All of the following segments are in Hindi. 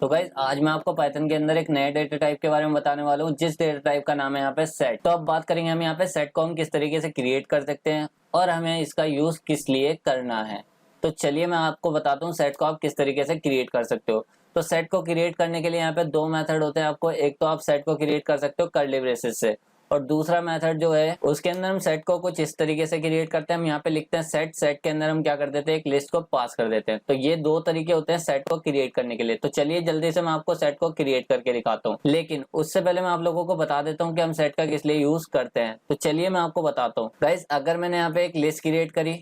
तो गाइज आज मैं आपको पाइथन के अंदर एक नए डेटा टाइप के बारे में बताने वाला हूँ, जिस डेटा टाइप का नाम है यहाँ पे सेट। तो अब बात करेंगे हम यहाँ पे सेट को हम किस तरीके से क्रिएट कर सकते हैं और हमें इसका यूज किस लिए करना है। तो चलिए मैं आपको बताता हूँ सेट को आप किस तरीके से क्रिएट कर सकते हो। तो सेट को क्रिएट करने के लिए यहाँ पे दो मेथड होते हैं आपको। एक तो आप सेट को क्रिएट कर सकते हो कर्ली ब्रेसेस से, और दूसरा मेथड जो है उसके अंदर हम सेट को कुछ इस तरीके से क्रिएट करते हैं। हम यहाँ पे लिखते हैं सेट, सेट के अंदर हम क्या कर देते हैं, एक लिस्ट को पास कर देते हैं। तो ये दो तरीके होते हैं सेट को क्रिएट करने के लिए। तो चलिए जल्दी से मैं आपको सेट को क्रिएट करके दिखाता हूँ, लेकिन उससे पहले मैं आप लोगों को बता देता हूँ कि हम सेट का किस लिए यूज करते हैं। तो चलिए मैं आपको बताता हूँ। गाइस अगर मैंने यहाँ पे एक लिस्ट क्रिएट करी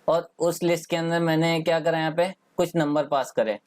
और उस लिस्ट के अंदर मैंने क्या करा, यहाँ पे कुछ नंबर पास करे,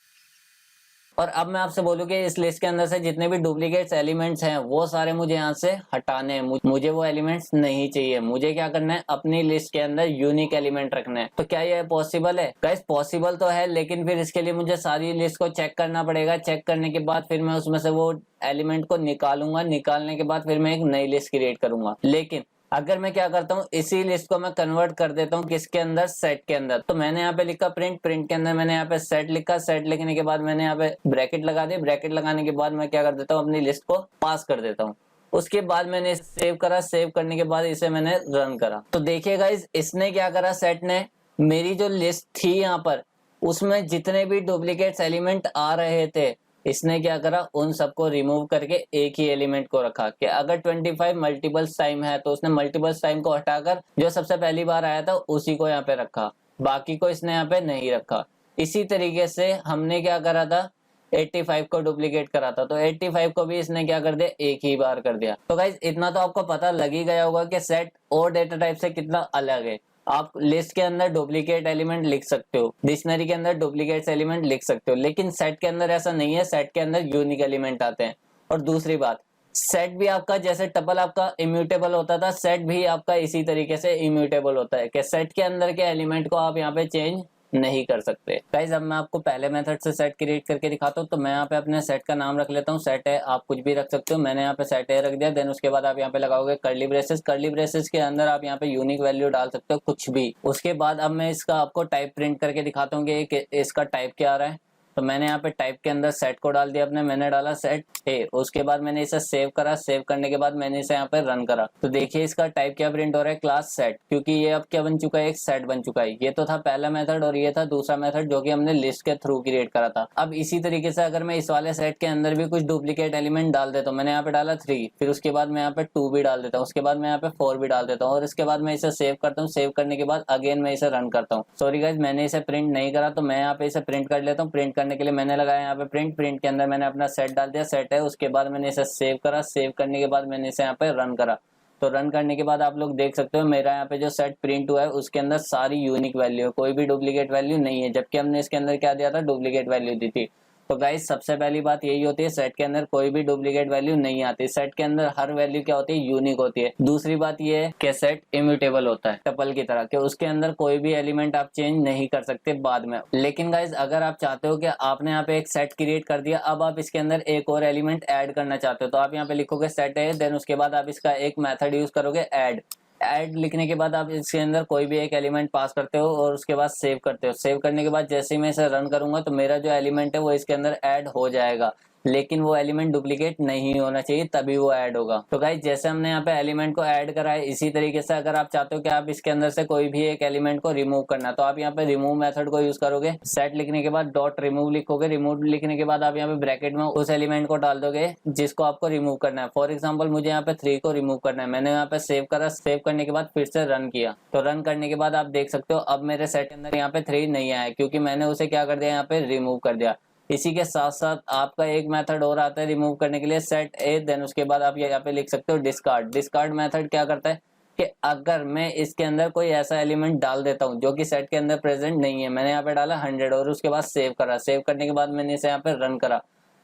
और अब मैं आपसे बोलूं कि इस लिस्ट के अंदर से जितने भी डुप्लीकेट्स एलिमेंट्स हैं वो सारे मुझे यहाँ से हटाने हैं। मुझे वो एलिमेंट्स नहीं चाहिए। मुझे क्या करना है, अपनी लिस्ट के अंदर यूनिक एलिमेंट रखना है। तो क्या ये पॉसिबल है? गाइस पॉसिबल तो है, लेकिन फिर इसके लिए मुझे सारी लिस्ट को चेक करना पड़ेगा। चेक करने के बाद फिर मैं उसमें से वो एलिमेंट को निकालूंगा। निकालने के बाद फिर मैं एक नई लिस्ट क्रिएट करूंगा। लेकिन अगर मैं क्या करता हूँ, इसी लिस्ट को मैं कन्वर्ट कर देता हूँ किसके अंदर, सेट के अंदर। तो मैंने यहाँ पे लिखा प्रिंट, प्रिंट के अंदर मैंने यहाँ पे सेट लिखा। सेट लिखने के बाद मैंने यहाँ पे ब्रैकेट लगा दी। ब्रैकेट लगाने के बाद मैं क्या कर देता हूँ, अपनी लिस्ट को पास कर देता हूँ। उसके बाद मैंने इसे सेव करा। सेव करने के बाद इसे मैंने रन करा। तो देखिए गाइस, इसने क्या करा, सेट ने मेरी जो लिस्ट थी यहाँ पर उसमें जितने भी डुप्लीकेट्स एलिमेंट आ रहे थे, इसने क्या करा, उन सबको रिमूव करके एक ही एलिमेंट को रखा। कि अगर 25 मल्टीपल्स टाइम है तो उसने मल्टीपल्स टाइम को हटाकर जो सबसे पहली बार आया था उसी को यहाँ पे रखा, बाकी को इसने यहाँ पे नहीं रखा। इसी तरीके से हमने क्या करा था, 85 को डुप्लीकेट करा था, तो 85 को भी इसने क्या कर दिया, एक ही बार कर दिया। तो गाइज इतना तो आपको पता लग ही गया होगा कि सेट और डेटा टाइप से कितना अलग है। आप लिस्ट के अंदर डुप्लीकेट एलिमेंट लिख सकते हो, डिक्शनरी के अंदर डुप्लीकेट एलिमेंट लिख सकते हो, लेकिन सेट के अंदर ऐसा नहीं है। सेट के अंदर यूनिक एलिमेंट आते हैं। और दूसरी बात, सेट भी आपका जैसे टपल आपका इम्यूटेबल होता था, सेट भी आपका इसी तरीके से इम्यूटेबल होता है कि सेट के अंदर के एलिमेंट को आप यहाँ पे चेंज नहीं कर सकते। गाइस अब मैं आपको पहले मेथड से सेट क्रिएट करके दिखाता हूँ। तो मैं यहाँ पे अपने सेट का नाम रख लेता हूँ। सेट है, आप कुछ भी रख सकते हो। मैंने यहाँ पे सेट है रख दिया। देन उसके बाद आप यहाँ पे लगाओगे कर्ली ब्रेसेस। कर्ली ब्रेसेस के अंदर आप यहाँ पे यूनिक वैल्यू डाल सकते हो, कुछ भी। उसके बाद अब मैं इसका आपको टाइप प्रिंट करके दिखाता हूँ कि इसका टाइप क्या आ रहा है। तो मैंने यहाँ पे टाइप के अंदर सेट को डाल दिया अपने। मैंने डाला सेट ए। उसके बाद मैंने इसे सेव करा। सेव करने के बाद मैंने इसे यहाँ पे रन करा। तो देखिए इसका टाइप क्या प्रिंट हो रहा है, क्लास सेट, क्योंकि ये अब क्या बन चुका है, एक सेट बन चुका है। ये तो था पहला मेथड और ये था दूसरा मेथड जो कि हमने लिस्ट के थ्रू क्रिएट करा था। अब इसी तरीके से अगर मैं इस वाले सेट के अंदर भी कुछ डुप्लीकेट एलिमेंट डाल देता हूँ, मैंने यहाँ पे डाला 3, फिर उसके बाद मैं यहाँ पे 2 भी डाल देता हूँ, उसके बाद मैं यहाँ पे 4 भी डाल देता हूँ, और इसके बाद मैं इसे सेव करता हूँ। सेव करने के बाद अगेन मैं इसे रन करता हूँ। सॉरी गाइज, मैंने इसे प्रिंट नहीं करा, तो मैं यहाँ पे इसे प्रिंट कर लेता हूँ। प्रिंट करने के लिए मैंने लगाया यहाँ पे प्रिंट। प्रिंट के अंदर मैंने अपना सेट डाल दिया। सेट है, उसके बाद मैंने इसे सेव करा। सेव करने के बाद मैंने इसे यहाँ पे रन करा। तो रन करने के बाद आप लोग देख सकते हो मेरा यहाँ पे जो सेट प्रिंट हुआ है उसके अंदर सारी यूनिक वैल्यू है, कोई भी डुप्लीकेट वैल्यू नहीं है, जबकि हमने इसके अंदर क्या दिया था, डुप्लीकेट वैल्यू दी थी। तो गाइस सबसे पहली बात यही होती है, सेट के अंदर कोई भी डुप्लीकेट वैल्यू नहीं आती। सेट के अंदर हर वैल्यू क्या होती है, यूनिक होती है। दूसरी बात ये है कि सेट इम्यूटेबल होता है, टपल की तरह, कि उसके अंदर कोई भी एलिमेंट आप चेंज नहीं कर सकते बाद में। लेकिन गाइस अगर आप चाहते हो कि आपने यहाँ पे एक सेट क्रिएट कर दिया, अब आप इसके अंदर एक और एलिमेंट ऐड करना चाहते हो, तो आप यहाँ पे लिखोगे सेट है। देन उसके बाद आप इसका एक मेथड यूज करोगे ऐड। ऐड लिखने के बाद आप इसके अंदर कोई भी एक एलिमेंट पास करते हो और उसके बाद सेव करते हो। सेव करने के बाद जैसे ही मैं इसे रन करूंगा तो मेरा जो एलिमेंट है वो इसके अंदर ऐड हो जाएगा, लेकिन वो एलिमेंट डुप्लीकेट नहीं होना चाहिए, तभी वो ऐड होगा। तो गाइस जैसे हमने यहाँ पे एलिमेंट को ऐड करा है, इसी तरीके से अगर आप चाहते हो कि आप इसके अंदर से कोई भी एक एलिमेंट को रिमूव करना, तो आप यहाँ पे रिमूव मेथड को यूज करोगे। सेट लिखने के बाद डॉट रिमूव लिखोगे। रिमूव लिखने के बाद आप यहाँ पे ब्रैकेट में उस एलिमेंट को डाल दोगे जिसको आपको रिमूव करना है। फॉर एग्जाम्पल मुझे यहाँ पे 3 को रिमूव करना है। मैंने यहाँ पे सेव करा। सेव करने के बाद फिर से रन किया। तो रन करने के बाद आप देख सकते हो अब मेरे सेट के अंदर यहाँ पे 3 नहीं आया, क्योंकि मैंने उसे क्या कर दिया, यहाँ पे रिमूव कर दिया। इसी के साथ साथ आपका एक मेथड और आता है रिमूव करने के लिए, सेट ए। देन उसके बाद आप यहाँ पे लिख सकते हो डिस्कार्ड। डिस्कार्ड मेथड क्या करता है कि अगर मैं इसके अंदर कोई ऐसा एलिमेंट डाल देता हूँ जो कि सेट के अंदर प्रेजेंट नहीं है, मैंने यहाँ पे डाला 100 और उसके बाद सेव करा। सेव करने के बाद मैंने इसे यहाँ पे रन करा।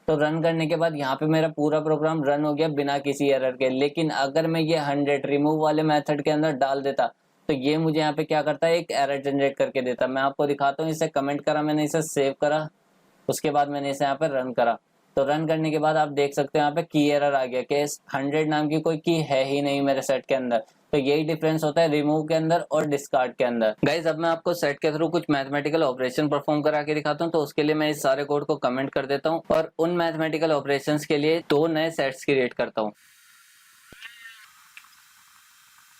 तो रन करने के बाद यहाँ पे मेरा पूरा प्रोग्राम रन हो गया बिना किसी एरर के। लेकिन अगर मैं ये 100 रिमूव वाले मेथड के अंदर डाल देता तो ये मुझे यहाँ पे क्या करता है, एक एरर जनरेट करके देता। मैं आपको दिखाता हूँ। इसे कमेंट करा, मैंने इसे सेव करा, उसके बाद मैंने इसे यहाँ पे रन करा। तो रन करने के बाद आप देख सकते हो यहाँ पे की एरर आ गया कि 100 नाम की कोई की है ही नहीं मेरे सेट के अंदर। तो यही डिफरेंस होता है रिमूव के अंदर और डिस्कार्ड के अंदर। गाइज अब मैं आपको सेट के थ्रू कुछ मैथमेटिकल ऑपरेशन परफॉर्म करा के दिखाता हूँ, तो उसके लिए मैं इस सारे कोड को कमेंट कर देता हूँ और उन मैथमेटिकल ऑपरेशंस के लिए 2 नए सेट्स क्रिएट करता हूँ।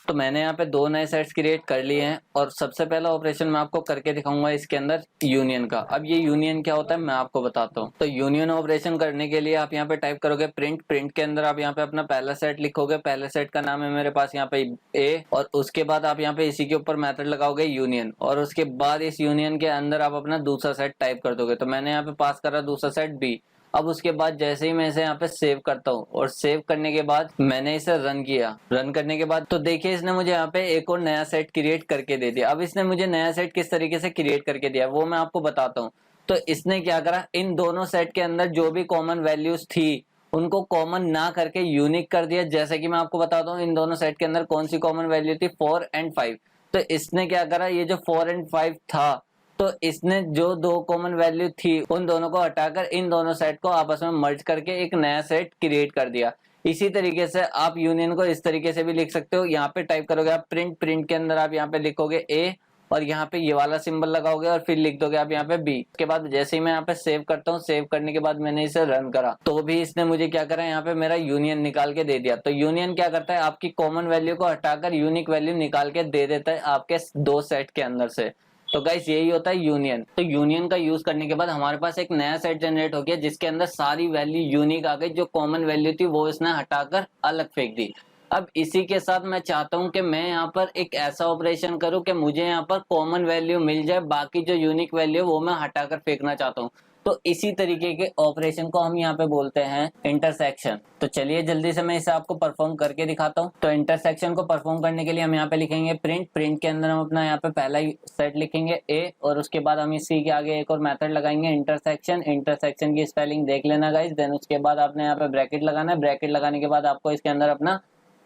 तो मैंने यहाँ पे 2 नए सेट्स क्रिएट कर लिए हैं और सबसे पहला ऑपरेशन मैं आपको करके दिखाऊंगा इसके अंदर यूनियन का। अब ये यूनियन क्या होता है मैं आपको बताता हूँ। तो यूनियन ऑपरेशन करने के लिए आप यहाँ पे टाइप करोगे प्रिंट, प्रिंट के अंदर आप यहाँ पे अपना पहला सेट लिखोगे। पहले सेट का नाम है मेरे पास यहाँ पे ए, और उसके बाद आप यहाँ पे इसी के ऊपर मेथड लगाओगे यूनियन, और उसके बाद इस यूनियन के अंदर आप अपना दूसरा सेट टाइप कर दोगे। तो मैंने यहाँ पे पास करा दूसरा सेट बी। अब उसके बाद जैसे ही मैं इसे यहाँ पे सेव करता हूँ और सेव करने के बाद मैंने इसे रन किया, रन करने के बाद तो देखिए इसने मुझे यहाँ पे एक और नया सेट क्रिएट करके दे दिया। अब इसने मुझे नया सेट किस तरीके से क्रिएट करके दिया वो मैं आपको बताता हूँ। तो इसने क्या करा, इन दोनों सेट के अंदर जो भी कॉमन वैल्यूज थी उनको कॉमन ना करके यूनिक कर दिया। जैसे कि मैं आपको बताता हूँ इन दोनों सेट के अंदर कौन सी कॉमन वैल्यू थी, 4 और 5। तो इसने क्या करा, ये जो 4 और 5 था तो इसने जो 2 कॉमन वैल्यू थी उन दोनों को हटाकर इन दोनों सेट को आपस में मर्ज करके एक नया सेट क्रिएट कर दिया। इसी तरीके से आप यूनियन को इस तरीके से भी लिख सकते हो। यहाँ पे टाइप करोगे आप प्रिंट, प्रिंट के अंदर आप यहाँ पे लिखोगे ए और यहाँ पे ये वाला सिंबल लगाओगे और फिर लिख दोगे आप यहाँ पे बी। उसके बाद जैसे ही मैं यहाँ पे सेव करता हूँ, सेव करने के बाद मैंने इसे रन करा तो भी इसने मुझे क्या करा, यहाँ पे मेरा यूनियन निकाल के दे दिया। तो यूनियन क्या करता है, आपकी कॉमन वैल्यू को हटाकर यूनिक वैल्यू निकाल के दे देता है आपके 2 सेट के अंदर से। तो गाइस यही होता है यूनियन। तो यूनियन का यूज करने के बाद हमारे पास एक नया सेट जनरेट हो गया जिसके अंदर सारी वैल्यू यूनिक आ गई। जो कॉमन वैल्यू थी वो इसने हटाकर अलग फेंक दी। अब इसी के साथ मैं चाहता हूं कि मैं यहाँ पर एक ऐसा ऑपरेशन करूं कि मुझे यहाँ पर कॉमन वैल्यू मिल जाए, बाकी जो यूनिक वैल्यू वो मैं हटाकर फेंकना चाहता हूँ। तो इसी तरीके के ऑपरेशन को हम यहाँ पे बोलते हैं इंटरसेक्शन। तो चलिए जल्दी से मैं इसे आपको परफॉर्म करके दिखाता हूँ। तो इंटरसेक्शन को परफॉर्म करने के लिए हम यहाँ पे लिखेंगे प्रिंट, प्रिंट के अंदर हम अपना यहाँ पे पहला सेट लिखेंगे ए, और उसके बाद हम इसी के आगे एक और मेथड लगाएंगे इंटरसेक्शन। इंटरसेक्शन की स्पेलिंग देख लेना गाइस। देन उसके बाद आपने यहाँ पे ब्रैकेट लगाना है। ब्रैकेट लगाने के बाद आपको इसके अंदर अपना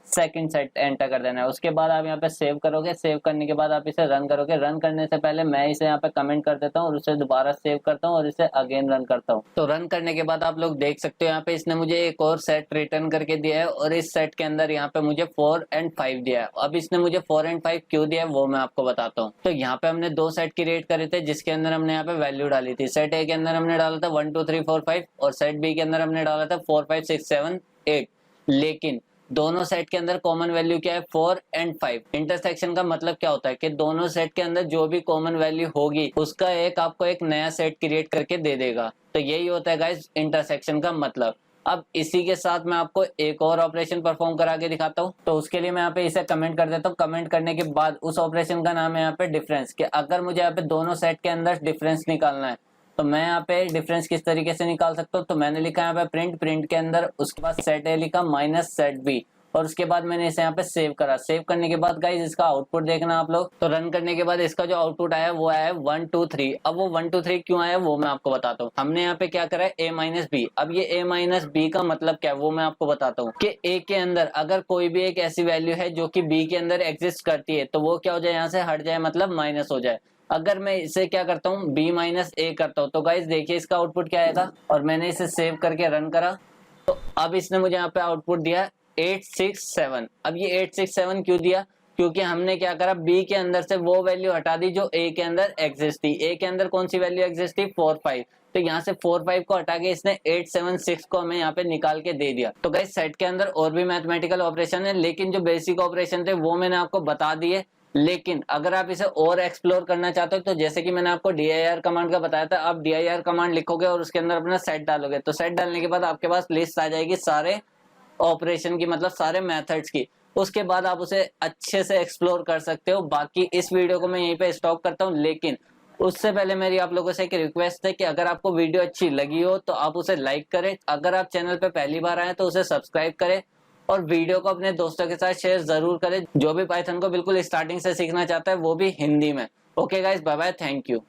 सेकंड सेट एंटर कर देना है। उसके बाद आप यहाँ पे सेव करोगे। सेव करने के बाद आप इसे रन करोगे। रन करने से पहले मैं इसे यहाँ पे कमेंट कर देता हूँ और उसे दोबारा सेव करता हूँ और इसे अगेन रन करता हूँ। तो रन करने के बाद आप लोग देख सकते हो यहाँ पे इसने मुझे एक और सेट रिटर्न करके दिया है और इस सेट के अंदर यहाँ पे मुझे 4 और 5 दिया है। अब इसने मुझे 4 और 5 क्यों दिया है वो मैं आपको बताता हूँ। तो यहाँ पे हमने 2 सेट क्रिएट करे थे जिसके अंदर हमने यहाँ पे वैल्यू डाली थी। सेट ए के अंदर हमने डाला था 1 2 3 4 5 और सेट बी के अंदर हमने डाला था 4 5 6 7 8। लेकिन दोनों सेट के अंदर कॉमन वैल्यू क्या है, 4 और 5। इंटरसेक्शन का मतलब क्या होता है कि दोनों सेट के अंदर जो भी कॉमन वैल्यू होगी उसका आपको एक नया सेट क्रिएट करके दे देगा। तो यही होता है गाइस इंटरसेक्शन का मतलब। अब इसी के साथ मैं आपको एक और ऑपरेशन परफॉर्म करा के दिखाता हूँ। तो उसके लिए मैं यहाँ पे इसे कमेंट कर देता हूँ। कमेंट करने के बाद उस ऑपरेशन का नाम है यहाँ पे डिफरेंस। कि अगर मुझे यहाँ पे दोनों सेट के अंदर डिफरेंस निकालना है तो मैं यहाँ पे डिफरेंस किस तरीके से निकाल सकता हूँ। तो मैंने लिखा यहाँ पे प्रिंट, प्रिंट के अंदर उसके बाद सेट ए लिखा माइनस सेट बी और उसके बाद मैंने इसे यहाँ पे सेव करा। सेव करने के बाद गाइस इसका आउटपुट देखना आप लोग। तो रन करने के बाद इसका जो आउटपुट आया वो आया 1 2 3। अब वो 1 2 3 क्यों आया वो मैं आपको बताता हूँ। हमने यहाँ पे क्या करा है a माइनस बी। अब ये a माइनस बी का मतलब क्या है वो मैं आपको बताता हूँ कि a के अंदर अगर कोई भी एक ऐसी वैल्यू है जो कि b के अंदर एग्जिस्ट करती है तो वो क्या हो जाए, यहाँ से हट जाए, मतलब माइनस हो जाए। अगर मैं इसे क्या करता हूँ b माइनस ए करता हूँ तो गाइस देखिए इसका आउटपुट क्या आएगा। और मैंने इसे सेव करके रन करा तो अब इसने मुझे यहाँ पे आउटपुट दिया 8 6 7। अब ये 8 6 7 क्यों दिया, क्योंकि हमने क्या करा b के अंदर से वो वैल्यू हटा दी जो a के अंदर एग्जिस्ट थी। a के अंदर कौन सी वैल्यू एग्जिस्ट थी, 4 5। तो यहाँ से 4 5 को हटा के इसने 8 7 6 को हमें यहाँ पे निकाल के दे दिया। तो गाइस सेट के अंदर और भी मैथमेटिकल ऑपरेशन है लेकिन जो बेसिक ऑपरेशन थे वो मैंने आपको बता दिए। लेकिन अगर आप इसे और एक्सप्लोर करना चाहते हो तो जैसे कि मैंने आपको dir कमांड का बताया था, आप dir कमांड लिखोगे और उसके अंदर अपना सेट डालोगे तो सेट डालने के बाद आपके पास लिस्ट आ जाएगी सारे ऑपरेशन की, मतलब सारे मेथड्स की। उसके बाद आप उसे अच्छे से एक्सप्लोर कर सकते हो। बाकी इस वीडियो को मैं यहीं पे स्टॉप करता हूं, लेकिन उससे पहले मेरी आप लोगों से एक रिक्वेस्ट है कि अगर आपको वीडियो अच्छी लगी हो तो आप उसे लाइक करें। अगर आप चैनल पे पहली बार आए तो उसे सब्सक्राइब करें और वीडियो को अपने दोस्तों के साथ शेयर जरूर करें जो भी पाइथन को बिल्कुल स्टार्टिंग से सीखना चाहता है, वो भी हिंदी में। Okay guys, bye bye, thank you.